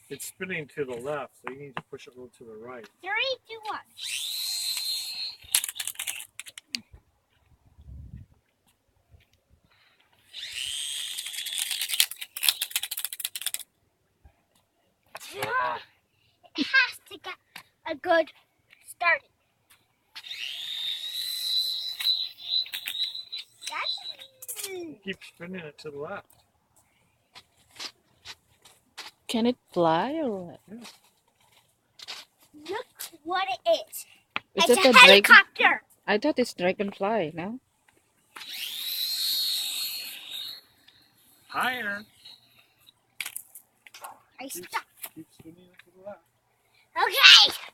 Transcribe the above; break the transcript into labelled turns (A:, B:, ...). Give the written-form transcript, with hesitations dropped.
A: It's spinning to the left, so you need to push it a little to the right.
B: 3, 2, 1. It has to get a good start.
A: Keep spinning it to the left.
C: Can it fly or what?
A: Yeah.
B: Look what it is.
C: Is
B: It's
C: it
B: a
C: a dragon?
B: helicopter.
C: I thought it's dragonfly, no?
A: Higher.
B: I stopped.
A: Keep spinning it to the left.
B: Okay.